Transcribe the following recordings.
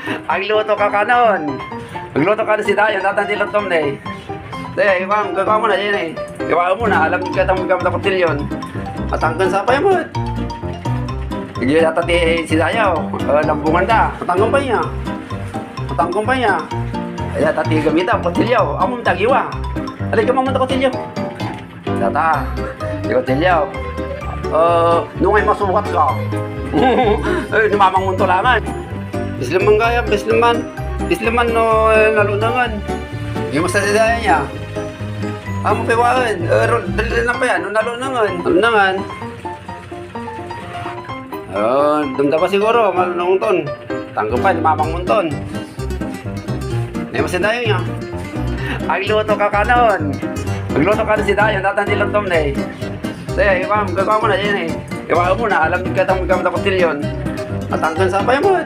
Ang luto ka kanon. Magluto ka na si Dayan, tatandilan tom na eh. Daya, gagawa mo na yan eh. Gawa mo na, alam ka itang gamit ako tilyon. Matangkan sa pay mo. Hindi natati si Dayaw, lambungan da, matangkan pa niya. Matangkan pa niya. Kaya tati gamitan, kotilyaw, among tagiwa. Alay ka mamunta kotilyaw. Tata, si kotilyaw. Nung ay masukat ka. Numamang munto laman. Bisliman kaya, bisliman. Bisliman no nalunangan. Yung mas nadadaya niya. Amo piwaan. Dali na pa yan, no nalunangan. Nalunangan. Dumda pa siguro, malunang ton. Tanggo pa, numamang munton. Yung mas nadadaya niya. Ang luto ka kanon. Magluto ka na si Dayan, tatandilan tom na eh. Daya, gagawa mo na yan eh. Gawa mo na, alam ka itang gamit ako tilyon. Matangkan sa pay mo.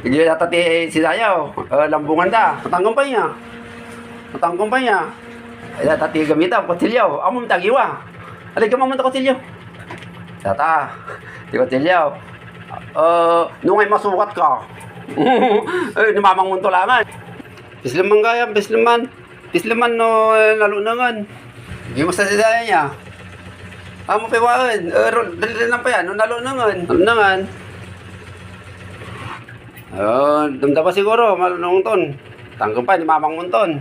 Hindi natati si Dayaw, lambungan da, matangkan pa niya. Matangkan pa niya. Kaya tati gamitan, kotilyaw, among tagiwa. Alay ka mamunta kotilyaw. Tata, si kotilyaw. Nung ay masukat ka. Numamang munto laman. Bisliman kaya, bisliman. Bisliman no nalunangan. Yung mas nadadaya niya. Amo piwaan. Dali na pa yan, no nalunangan. Nalunangan. Dumda pa siguro, malunong ton. Tanggo pa, ni mamang munton.